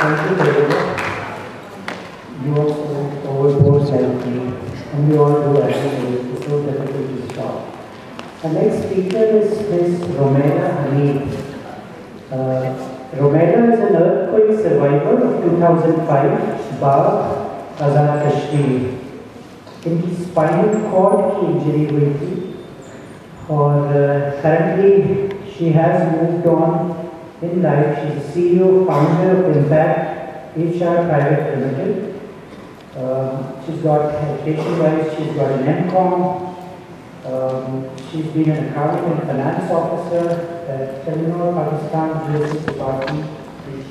thank you very much. You also overboard selfie, and we all do everything. It's so difficult to stop. The next speaker is Ms. Romera Hamid. Romera is an earthquake survivor of 2005, Baab, Azad Kashmir. इनकी spinal cord की injury हुई थी और currently she has moved on in life. She is CEO, founder of Impact HR Private Limited. She's got education-wise, she's got an MCom. She's been an accounting and finance officer at Telenor Pakistan Business Department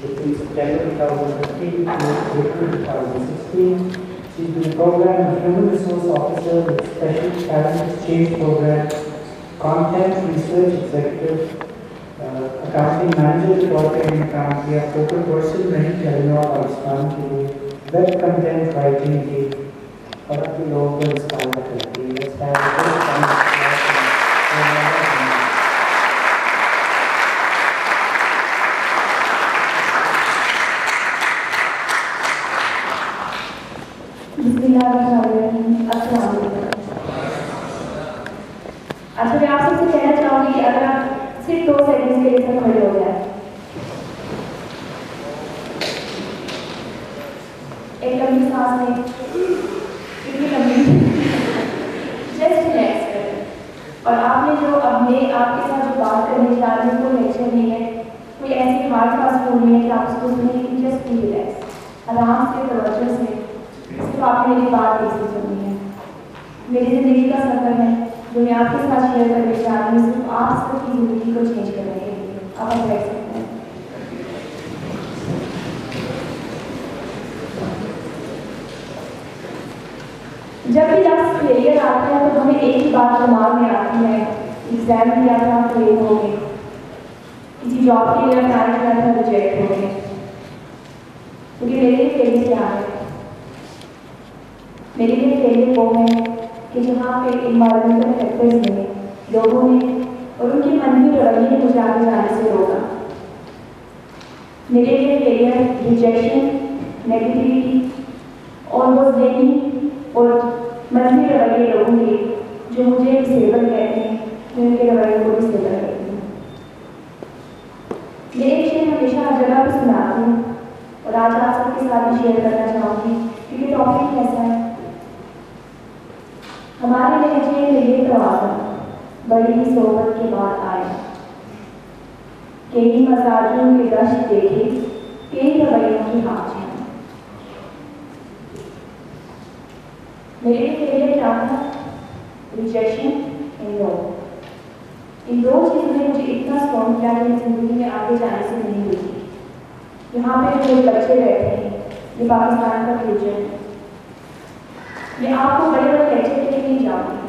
between September 2015 to April 2016. She's been a program and human resource officer with special talent exchange program, content research executive, accounting manager for training account. We are focal person रही Telenor Pakistan के लिए web content writing की और अपने लोगों को inspire करती है। अच्छा, मैं आप सबसे कहना चाहूँगी कि अगर आप सिर्फ 2 सेकंड्स के लिए सब खड़े हो जाए, एक लंबी सांस लें, इतनी लंबी, जस्ट रिलैक्स करें। और आपने जो अब मैं आपके साथ जो बात करने जा रही हूँ कोई लेक्चर नहीं है, कोई ऐसी हार्ड फास्ट फूड नहीं है कि आप उसको सुनें, जस्ट बी रिलैक्स, आराम से तवज्जो से सिर्फ आपने मेरी बात ऐसी सुननी है। मेरी ज़िंदगी का सफ़र है जो मैं आपके साथ शेयर करने जा रही हूँ, सिर्फ आप सबकी ज़िंदगी को चेंज करने के लिए। आप बैठ सकते हैं। जब भी लफ्ज़ फेलियर आता है तो हमें एक ही बात दिमाग में आती है, एग्जाम दिया था फेल हो गए, किसी जॉब के लिए अप्लाई किया था रिजेक्ट हो गए। क्योंकि मेरे लिए फेलियर क्या है? मेरे लिए फेलियर वो है कि जहाँ पे इन्वायरमेंटल फैक्टर्स ने, लोगों ने और उनके मन में रवैये ने मुझे आगे जाने से रोका। मेरे लिए फेलियर रिजेक्शन, नेगेटिविटी और वो ज़हनी और मनफी रवैये लोगों के जो मुझे डिसेबल कहते हैं, मैं उनके रवैये को डिसेबल कहती हूँ। ये एक शेर हमेशा हर जगह पर सुनाती हूँ और आज आप सबके साथ भी शेयर करना चाहूँगी क्योंकि टॉपिक ऐसा है। हमारे लहजे में ये तवाज़ुन बड़ी ही सोबत के बाद आया, कई मजाजों के दश्त देखे, कई रवैयों की हाजियाँ। मेरे लिए क्या था? Rejection and no. इन 2 चीज़ों ने मुझे इतना स्ट्रॉन्ग किया कि ज़िंदगी में आगे जाने से नहीं हुई। यहाँ पे जो बच्चे बैठे हैं, ये पाकिस्तान का फ्यूचर है। मैं आपको बड़े-बड़े लेक्चर के लिए नहीं जाऊँगी,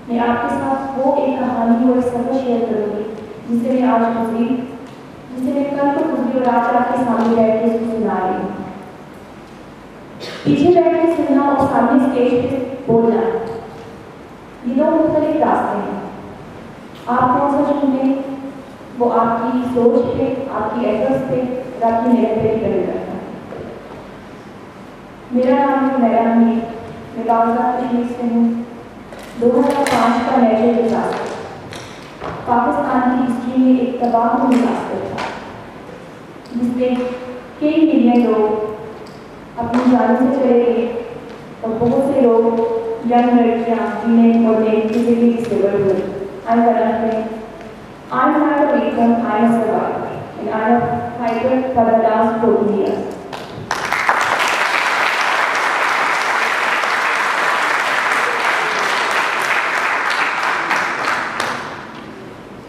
मैं आपके साथ वो एक कहानी और सफ़र शेयर करूँगी जिससे मैं आज गुजरी, जिससे मैं कल को गुजरी और आज आपके सामने बैठ के इसको सुना रही हूँ। पीछे बैठ के सुनना और सामने स्टेज पे बोलना, ये 2 मुख्तलिफ रास्ते हैं। आप कौन सा चुनें वो आपकी सोच पे, आपकी एफर्ट्स पे और आपकी मेहनत पे डिपेंड करता है। मेरा नाम है रोमेरा हमीद, मैं आज़ाद कश्मीर से हूँ। 2005 का नेचुरल डिजास्टर पाकिस्तान की हिस्ट्री में एक तबाहकुन डिजास्टर था जिसमें कई मिलियन लोग अपनी जान से चले गए और बहुत से लोग, यंग लड़कियाँ, वीमेन और मेन फिजिकली डिसेबल्ड हुए। I'm not a victim, I'm a survivor and I'm a fighter for the last 14 years.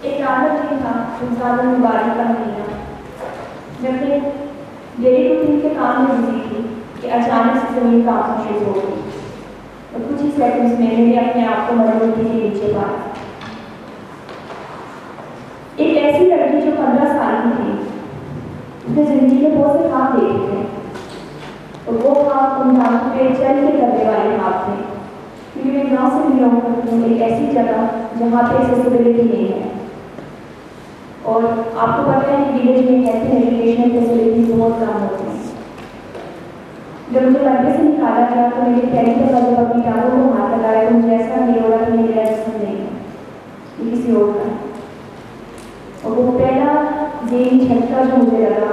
एक रात दिन था, रमज़ान मुबारक का महीना। मैं अपने डेली रूटीन के काम में बिजी थी कि अचानक से ज़मीन कांपना शुरू हो गई और कुछ ही सेकंड्स में मैंने अपने आप को मरुभूमि के नीचे पाया। एक ऐसी लड़की जो 15 साल की थी, उसने जिंदगी में बहुत से काम देखे थे और वो काम उन कामों पे चल के करने वाले काम थे क्योंकि मैं गाँव से बिलोंग करती हूँ, एक ऐसी जगह जहाँ पे एक्सेसिबिलिटी नहीं है और आपको पता है कि विलेज में हेल्थ एंड एजुकेशनल फैसिलिटीज बहुत कम होती हैं। जब मुझे कमरे से निकाला गया तो मेरे पहली दफा जब अपनी टांगों को हाथ लगाया तो मुझे ऐसा नहीं होगा कि मेरा जिस्म नहीं है, ये किसी और का। और वो पहला ये झटका जो मुझे लगा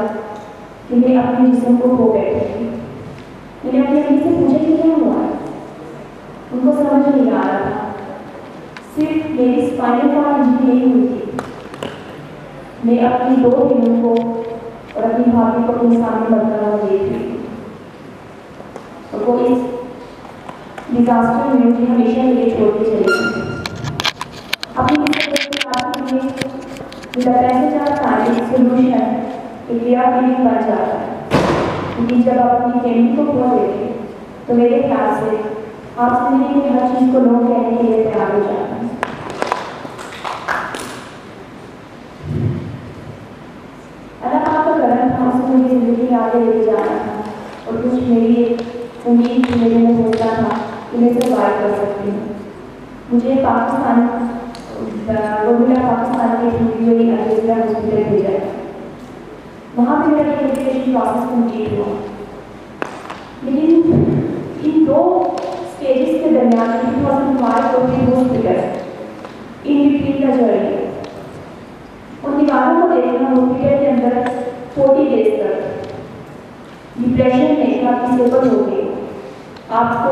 कि मैं अपने जिस्म को खो बैठी। मैंने अपनी अम्मी से पूछा कि क्या हुआ, उनको समझ नहीं आ रहा था। सिर्फ मेरी स्पाइनल कॉर्ड इंजरी नहीं हुई थी, मैं अपनी 2 बहनों को और अपनी भाभी को अपने सामने मरता हुआ देख रही थी। और वो इस डिजास्टर में मुझे हमेशा के लिए छोड़ के चले गए। अपनी सोल्यूशन एक रियलिटी बन जाता है, क्योंकि जब आप अपनी फैमिली को खो देते तो मेरे ख्याल से आप जिंदगी में हर चीज़ को नो कहने के लिए तैयार हो जाते हैं। अल्लाह आपका करम था, उसने मुझे जिंदगी में आगे लेके जाना था और कुछ मेरी उम्मीद मेरे में होता था कि मैं सर्वाइव कर सकती हूँ। मुझे पाकिस्तान के थ्रू अलीगढ़ हॉस्पिटल भेजा गया। वहाँ पे मेरा एजुकेशन प्रोसेस कंप्लीट हुआ, लेकिन इन 2 स्टेजेस के दरमियान 2005 को भी हॉस्पिटल इन बिटवीन का जर्नी उन दीवारों को देखना हॉस्पिटल के अंदर 40 डेज तक डिप्रेशन में काफ़ी स्टेबल हो गई। आपको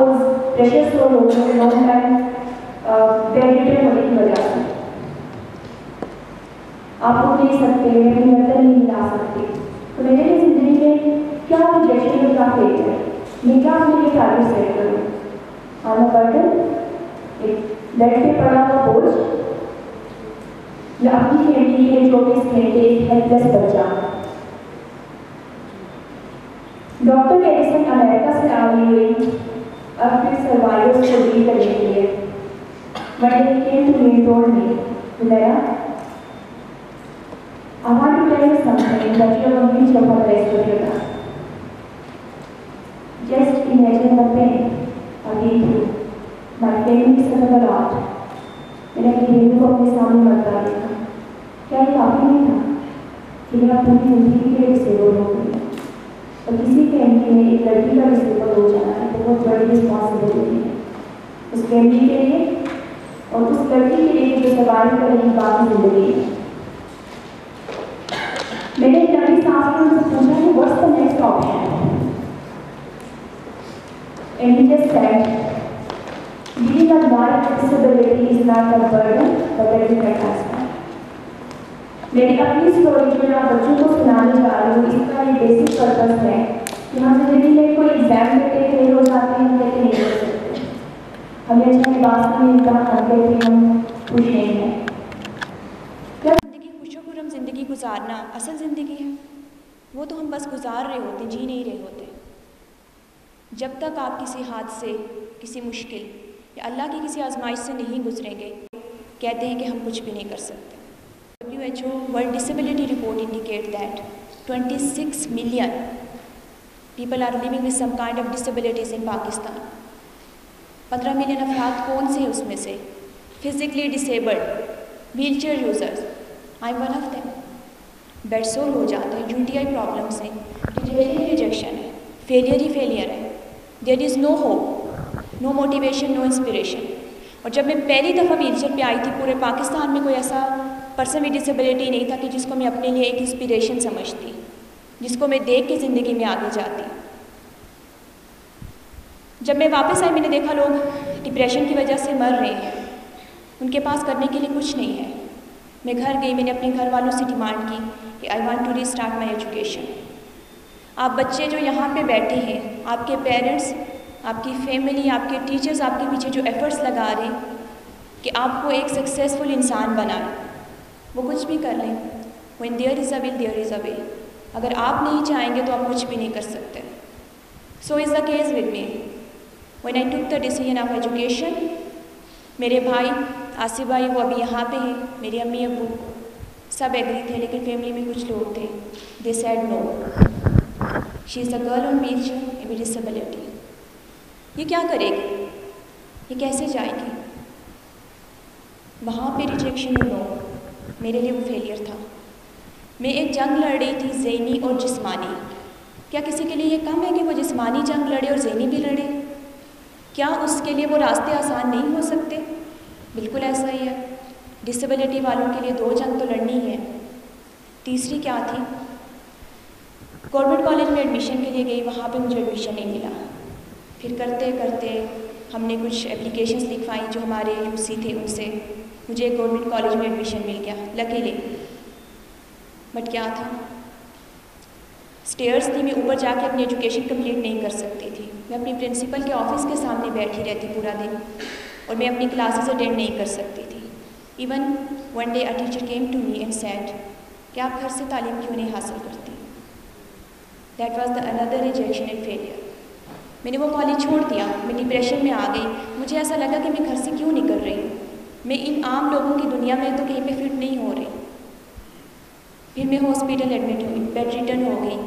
प्रेशर स्लो हो गया लॉन्ग टाइम बेड होने की वजह से आप उठ नहीं सकते, अपनी नजर नहीं मिला सकते। तो मेरे लिए जिंदगी में क्या रिजेक्शन में क्या फेल है, मैं क्या अपने लिए टारगेट सेट करूँ। आना बर्डन, एक बेड पे पड़ा हुआ बोझ, या अपनी फैमिली के 24 घंटे एक हेल्पलेस बच्चा। डॉक्टर एडिसन अमेरिका से आई हुई अब फिर सर्वाइवर्स को डील करने के लिए but he came to me told me, Humera, I want to tell you something that you will reach for the rest of your life. Just imagine the pain I've been through. My family suffered a lot. मैंने अपनी बेटी को अपने सामने मरता देखा। क्या ये काफ़ी नहीं था कि मैं अपनी जिंदगी के लिए डिसेबल हो गई? और किसी फैमिली में एक लड़की का डिसेबल हो जाना है बहुत बड़ी रिस्पॉन्सिबिलिटी है उस फैमिली के लिए और उस लड़की के लिए जो सर्वाइव करेगी बाकी जिंदगी में। मैंने एक लड़की सांस में उनसे पूछा कि what's the next option, and he just said being a life disability is not a burden but a catastrophe. मेरी अपनी स्टोरी जो मैं बच्चों को सुनाने जा रही हूँ इसका ये बेसिक पर्पस है कि हम जिंदगी में कोई एग्जाम देते फेल हो जाते हैं लेकिन नहीं कर सकते, हमें अच्छा लिबास में इम्तहान करते थे हम खुश नहीं हैं। ज़िंदगी खुशो-खुर्रम ज़िंदगी गुजारना असल ज़िंदगी है, वो तो हम बस गुजार रहे होते, जी नहीं रहे होते। जब तक आप किसी हादसे, किसी मुश्किल या अल्लाह की किसी आजमाइश से नहीं गुजरेंगे, कहते हैं कि हम कुछ भी नहीं कर सकते। WHO world disability report indicate that 26 million people are living with some kind of disabilities in Pakistan. 15 million अफराद कौन से हैं उसमें से? Physically disabled, wheelchair users, I am one of them. Bed sore हो जाते हैं, UTI प्रॉब्लम से, रिजेक्शन है, फेलियर ही फेलियर है, there is no hope, no motivation, no inspiration. और जब मैं पहली दफ़ा व्हीलचेयर पे आई थी, पूरे पाकिस्तान में कोई ऐसा पर्सन विद डिसेबिलिटी नहीं था कि जिसको मैं अपने लिए एक इंस्पिरेशन समझती, जिसको मैं देख के ज़िंदगी में आगे जाती। जब मैं वापस आई मैंने देखा लोग डिप्रेशन की वजह से मर रहे हैं, उनके पास करने के लिए कुछ नहीं है। मैं घर गई, मैंने अपने घर वालों से डिमांड की कि I want to restart my education. आप बच्चे जो यहाँ पे बैठे हैं, आपके पेरेंट्स, आपकी फैमिली, आपके टीचर्स आपके पीछे जो एफ़र्ट्स लगा रहे हैं कि आपको एक सक्सेसफुल इंसान बनाए, वो कुछ भी कर लें। When there is a will there is a way. अगर आप नहीं चाहेंगे तो आप कुछ भी नहीं कर सकते। So is the case with me when I took the decision of education. मेरे भाई आसिफ भाई वो अभी यहाँ पे हैं, मेरी अम्मी अब्बू सब एग्री थे, लेकिन फैमिली में कुछ लोग थे, they said no, she is a girl on wheelchair with disability. ये क्या करेगी, ये कैसे जाएगी? वहाँ पे रिजेक्शन नो, मेरे लिए वो फेलियर था। मैं एक जंग लड़ रही थी ज़हनी और जिस्मानी क्या किसी के लिए ये कम है कि वो जिस्मानी जंग लड़े और ज़हनी भी लड़े? क्या उसके लिए वो रास्ते आसान नहीं हो सकते? बिल्कुल ऐसा ही है। डिसेबिलिटी वालों के लिए 2 जंग तो लड़नी है। तीसरी क्या थी? गवर्नमेंट कॉलेज में एडमिशन के लिए गई, वहाँ पे मुझे एडमिशन नहीं मिला। फिर करते करते हमने कुछ एप्लीकेशंस लिखवाई जो हमारे यूसी थे उनसे, मुझे एक गवर्नमेंट कॉलेज में एडमिशन मिल गया लकीली। बट क्या था, स्टेयर्स थी, मैं ऊपर जाके अपनी एजुकेशन कंप्लीट नहीं कर सकती थी। मैं अपनी प्रिंसिपल के ऑफिस के सामने बैठी रहती पूरा दिन और मैं अपनी क्लासेस अटेंड नहीं कर सकती थी। Even one day a teacher came to me and said कि आप घर से तालीम क्यों नहीं हासिल करती। That was the another rejection and failure. मैंने वो कॉलेज छोड़ दिया, मैं डिप्रेशन में आ गई। मुझे ऐसा लगा कि मैं घर से क्यों निकल रही हूँ, मैं इन आम लोगों की दुनिया में तो कहीं पे फिट नहीं हो रही। फिर मैं हॉस्पिटल एडमिट हुई, बेड रिटर्न हो गई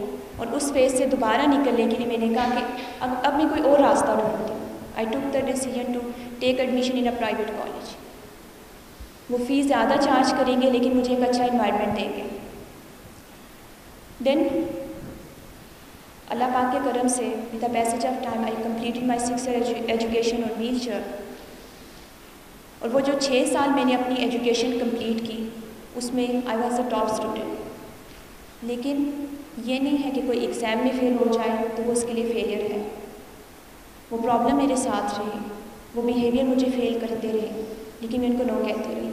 और उस फेज से दोबारा निकलने के लिए मैंने कहा कि अब मैं कोई और रास्ता ढूंढती हूँ। I took the decision to take admission in a private college. वो फ़ीस ज़्यादा चार्ज करेंगे लेकिन मुझे एक अच्छा इन्वायरमेंट देंगे। देन अल्लाह पाक के करम से with the passage of time I completed my 6 year education on wheelchair. और वो जो 6 साल मैंने अपनी एजुकेशन कंप्लीट की उसमें I was a top student. लेकिन ये नहीं है कि कोई एग्ज़ाम में फेल हो जाए तो वो उसके लिए फेलियर है। वो प्रॉब्लम मेरे साथ रही, वो बिहेवियर मुझे फेल करते रहे, लेकिन मैं उनको नो कहते रही।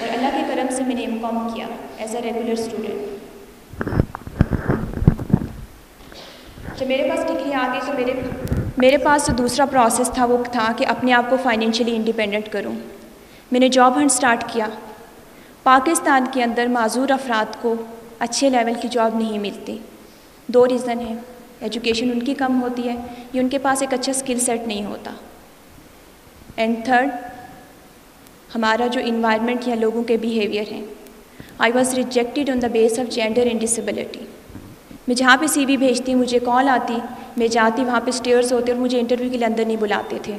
और अल्लाह के करम से मैंने एमकॉम किया एज अ रेगुलर स्टूडेंट। जब मेरे पास डिग्री आ गई तो मेरे पास जो दूसरा प्रोसेस था वो था कि अपने आप को फाइनेंशियली इंडिपेंडेंट करूं। मैंने जॉब हंट स्टार्ट किया। पाकिस्तान के अंदर माजूर अफराद को अच्छे लेवल की जॉब नहीं मिलती। 2 रीज़न हैं, एजुकेशन उनकी कम होती है या उनके पास एक अच्छा स्किल सेट नहीं होता। एंड थर्ड, हमारा जो इन्वायरमेंट या लोगों के बिहेवियर हैं। I was rejected on the base of gender and disability. मैं जहाँ पे CV भेजती, मुझे कॉल आती, मैं जाती, वहाँ पे स्टेयर्स होते और मुझे इंटरव्यू के लिए अंदर नहीं बुलाते थे।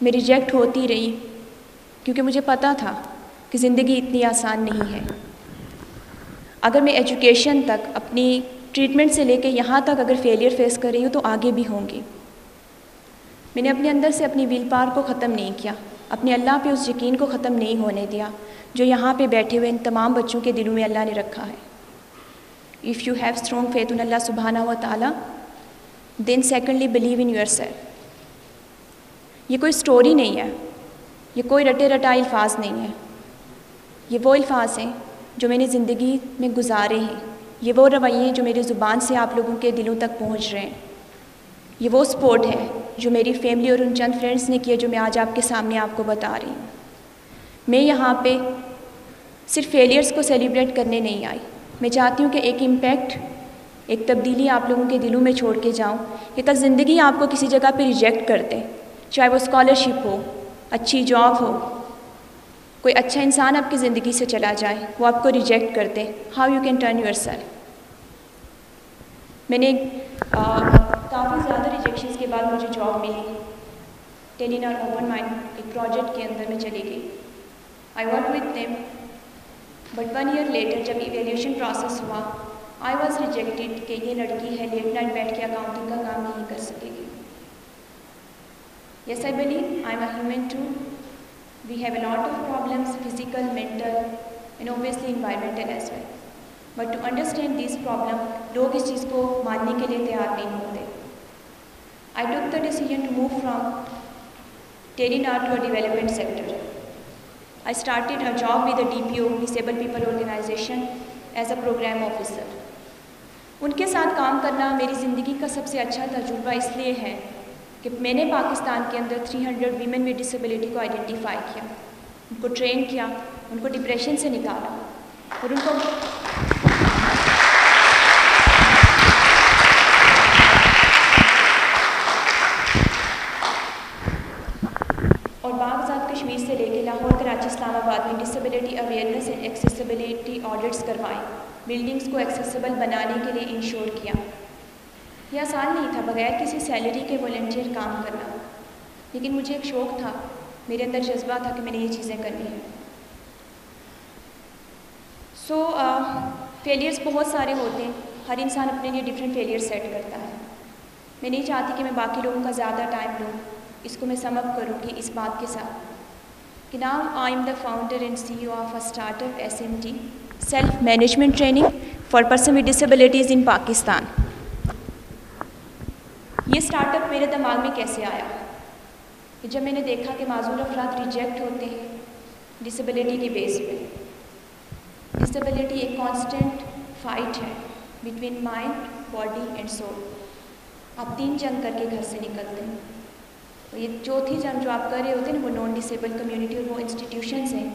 मैं रिजेक्ट होती रही क्योंकि मुझे पता था कि ज़िंदगी इतनी आसान नहीं है। अगर मैं एजुकेशन तक अपनी ट्रीटमेंट से लेके यहाँ तक अगर फेलियर फेस कर रही हूँ तो आगे भी होंगी। मैंने अपने अंदर से अपनी विल पावर को ख़त्म नहीं किया, अपने अल्लाह पे उस यकीन को ख़त्म नहीं होने दिया जो यहाँ पे बैठे हुए इन तमाम बच्चों के दिलों में अल्लाह ने रखा है। If you have strong faith in Allah सुब्हानहू व तआला, then secondly believe in yourself. ये कोई स्टोरी नहीं है, ये कोई रटे रटाए अल्फाज नहीं है, ये वो अल्फाज हैं जो मैंने ज़िंदगी में गुजारे हैं, ये वो रवैये हैं जो मेरी ज़ुबान से आप लोगों के दिलों तक पहुँच रहे हैं, ये वो सपोर्ट है जो मेरी फैमिली और उन चंद फ्रेंड्स ने किया जो मैं आज आपके सामने आपको बता रही हूँ। मैं यहाँ पे सिर्फ फेलियर्स को सेलिब्रेट करने नहीं आई, मैं चाहती हूँ कि एक इम्पैक्ट, एक तब्दीली आप लोगों के दिलों में छोड़ के जाऊँ कि तब ज़िंदगी आपको किसी जगह पे रिजेक्ट कर दे, चाहे वो स्कॉलरशिप हो, अच्छी जॉब हो, कोई अच्छा इंसान आपकी ज़िंदगी से चला जाए, वो आपको रिजेक्ट कर दे, how you can turn yourself. मैंने काफ़ी ज़्यादा रिजेक्शंस के बाद मुझे जॉब मिली, टेलीनॉर ओपन माइंड एक प्रोजेक्ट के अंदर मैं चली गई। I work with them, but 1 year later जब इवेल्यूशन प्रोसेस हुआ, आई वॉज रिजेक्टेड कि ये लड़की है, लेट नाइट बैठ के अकाउंटिंग का काम नहीं कर सकेगी। Yes, I believe I'm a human too. We have a lot of problems, physical, mental, and obviously environmental as well. But to understand these problems, लोग इस चीज़ को मानने के लिए तैयार नहीं होते। I took the decision to move from Telenor to a development sector. I started a job with the DPO, Disabled People Organization, as a program officer. उनके साथ काम करना मेरी ज़िंदगी का सबसे अच्छा तजुर्बा इसलिए है कि मैंने पाकिस्तान के अंदर 300 वीमेन विद डिसेबिलिटी को आइडेंटिफाई किया, उनको ट्रेन किया, उनको डिप्रेशन से निकाला और उनको और बागजात कश्मीर से लेके लाहौर, कराची, इस्लामाबाद में disability awareness and accessibility audits करवाए, बिल्डिंग्स को एक्सेसिबल बनाने के लिए इंश्योर किया। यह आसान नहीं था बगैर किसी सैलरी के वॉलंटियर काम करना, लेकिन मुझे एक शौक़ था, मेरे अंदर जज्बा था कि मैंने ये चीज़ें करनी हैं। फेलियर्स बहुत सारे होते हैं, हर इंसान अपने लिए डिफरेंट फेलियर सेट करता है। मैं नहीं चाहती कि मैं बाकी लोगों का ज़्यादा टाइम लूँ, इसको मैं सम अप करूँगी इस बात के साथ कि now I am the founder and CEO of a startup SMT, self management training for person with disabilities in Pakistan. ये स्टार्टअप मेरे दिमाग में कैसे आया कि जब मैंने देखा कि माजूर अफराद रिजेक्ट होते हैं डिसेबिलिटी के बेस पे। डिसेबिलिटी एक कांस्टेंट फाइट है between mind, body and soul. आप 3 जंग करके घर से निकलते हैं और ये चौथी जंग जो आप कर रहे होते हैं ना, वो नॉन डिसेबल कम्युनिटी और वो इंस्टीट्यूशंस हैं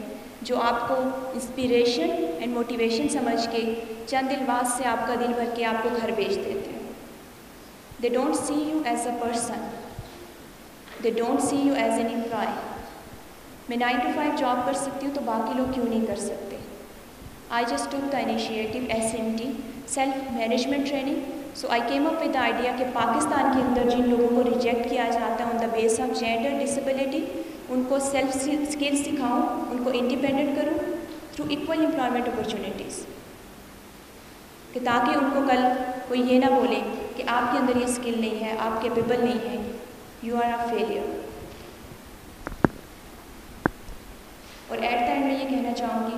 जो आपको इंस्पिरेशन एंड मोटिवेशन समझ के चंद दिलवास से आपका दिल भर के आपको घर भेज देते हैं। They don't see you as a person, they don't see you as an employ. मैं 9 to 5 जॉब कर सकती हूँ तो बाकी लोग क्यों नहीं कर सकते? I just took the initiative SMT, self management training. So I came up with the idea कि पाकिस्तान के अंदर जिन लोगों को रिजेक्ट किया जाता है on the base of gender disability, उनको सेल्फ स्किल्स सिखाऊँ, उनको इंडिपेंडेंट करूँ थ्रू इक्वल एम्प्लॉयमेंट अपॉर्चुनिटीज़, कि ताकि उनको कल कोई ये ना बोले कि आपके अंदर ये स्किल नहीं है, आप कैपेबल नहीं है, यू आर अ फेलियर। और एट द एंड में ये कहना चाहूँगी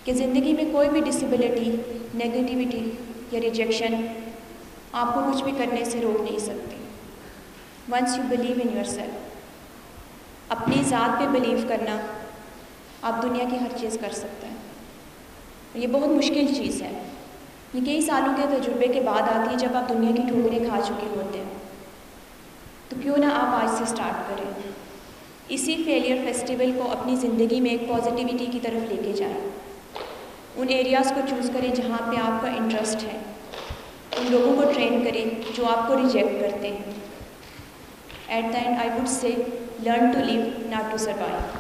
कि ज़िंदगी में कोई भी डिसेबिलिटी, नेगेटिविटी या रिजेक्शन आपको कुछ भी करने से रोक नहीं सकती। Once you believe in yourself, अपनी ज़ात पे बिलीव करना, आप दुनिया की हर चीज़ कर सकते हैं। ये बहुत मुश्किल चीज़ है, ये कई सालों के तजुर्बे के बाद आती है जब आप दुनिया की ठोकरें खा चुके होते हैं। तो क्यों ना आप आज से स्टार्ट करें, इसी फेलियर फेस्टिवल को अपनी ज़िंदगी में एक पॉजिटिविटी की तरफ लेके जाएं। उन एरियाज़ को चूज़ करें जहाँ पे आपका इंटरेस्ट है, उन लोगों को ट्रेन करें जो आपको रिजेक्ट करते हैं। At the end I would say learn to live, not to survive.